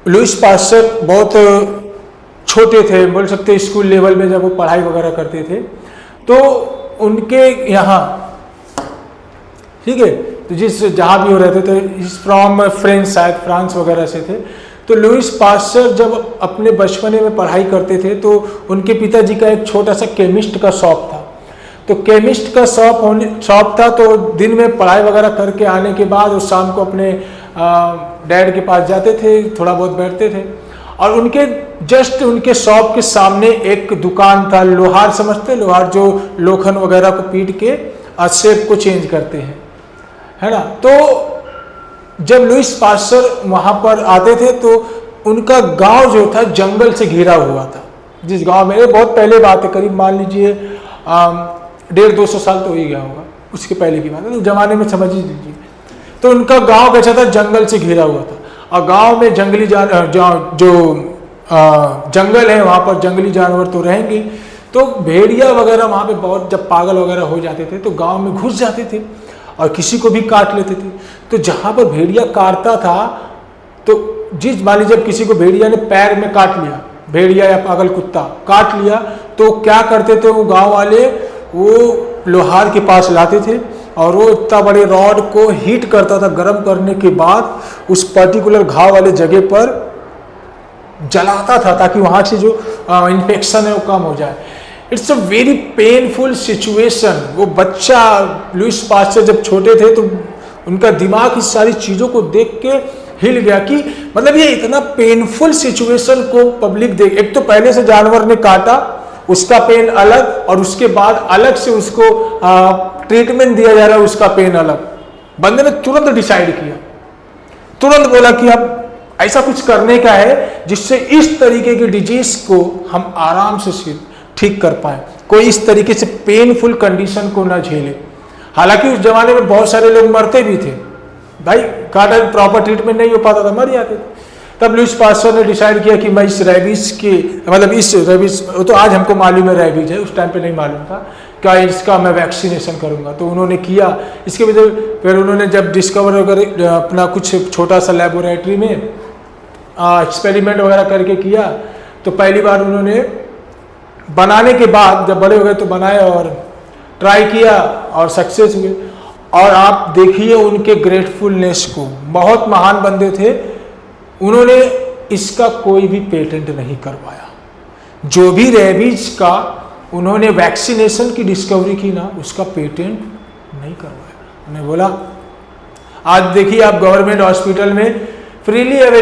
Lewis pasture बहुत छोटे थे, बोल सकते स्कूल लेवल में जब वो पढ़ाई वगैरह करते थे, तो उनके यहाँ, ठीक है, तो जहाँ भी वो रहते थे, इस फ्रॉम फ्रेंच, शायद फ्रांस वगैरह से थे। तो लुईस पास्चर जब अपने बचपने में पढ़ाई करते थे तो उनके पिताजी का एक छोटा सा केमिस्ट का शॉप था। तो केमिस्ट का शॉप था, तो दिन में पढ़ाई वगैरह करके आने के बाद वो शाम को अपने डैड के पास जाते थे, थोड़ा बहुत बैठते थे, और उनके जस्ट उनके शॉप के सामने एक दुकान था, लोहार समझते, लोहार जो लोखंड वगैरह को पीट के शेप को चेंज करते हैं, है ना। तो जब लुईस पास्चर वहाँ पर आते थे तो उनका गांव जो था जंगल से घिरा हुआ था। जिस गांव में, बहुत पहले बात है, करीब मान लीजिए 150-200 साल तो हो ही गया होगा, उसके पहले की बात है, तो जमाने में समझ ही लीजिए। तो उनका गांव कैसा था, जंगल से घिरा हुआ था, और गांव में जंगली जंगल है, वहाँ पर जंगली जानवर तो रहेंगे। तो भेड़िया वगैरह वहाँ पे बहुत, जब पागल वगैरह हो जाते थे तो गांव में घुस जाते थे और किसी को भी काट लेते थे। तो जहाँ पर भेड़िया काटता था, तो मान लीजिए जब किसी को भेड़िया ने पैर में काट लिया, भेड़िया या पागल कुत्ता काट लिया, तो क्या करते थे वो गाँव वाले, वो लोहार के पास लाते थे और वो इतना बड़े रॉड को हीट करता था, गर्म करने के बाद उस पर्टिकुलर घाव वाले जगह पर जलाता था, ताकि वहाँ से जो इन्फेक्शन है वो कम हो जाए। It's a very painful situation. वो बच्चा लुईस पास्चर जब छोटे थे तो उनका दिमाग इस सारी चीज़ों को देख के हिल गया कि मतलब ये इतना पेनफुल सिचुएशन को पब्लिक देख, एक तो पहले से जानवर ने काटा, उसका पेन अलग, और उसके बाद अलग से उसको ट्रीटमेंट दिया जा रहा है, उसका पेन अलग। बंदे ने तुरंत डिसाइड किया, तुरंत बोला कि अब ऐसा कुछ करने का है जिससे इस तरीके की डिजीज को हम आराम से ठीक कर पाए, कोई इस तरीके से पेनफुल कंडीशन को ना झेले। हालांकि उस जमाने में बहुत सारे लोग मरते भी थे भाई, काटा प्रॉपर ट्रीटमेंट नहीं हो पाता था, मर जाते थे। तब लुईस पास्चर ने डिसाइड किया कि मैं इस रेबीज के, मतलब इस रेबीज, तो आज हमको मालूम है रेबीज है, उस टाइम पे नहीं मालूम था, क्या इसका मैं वैक्सीनेशन करूंगा। तो उन्होंने किया इसके वजह, फिर उन्होंने जब डिस्कवर वगैरह अपना कुछ छोटा सा लेबोरेटरी में एक्सपेरिमेंट वगैरह करके किया, तो पहली बार उन्होंने बनाने के बाद जब बड़े हो गए तो बनाए और ट्राई किया और सक्सेस हुए। और आप देखिए उनके ग्रेटफुलनेस को, बहुत महान बंदे थे, उन्होंने इसका कोई भी पेटेंट नहीं करवाया। जो भी रेबीज का उन्होंने वैक्सीनेशन की डिस्कवरी की ना, उसका पेटेंट नहीं करवाया। उन्होंने बोला आज देखिए आप गवर्नमेंट हॉस्पिटल में फ्रीली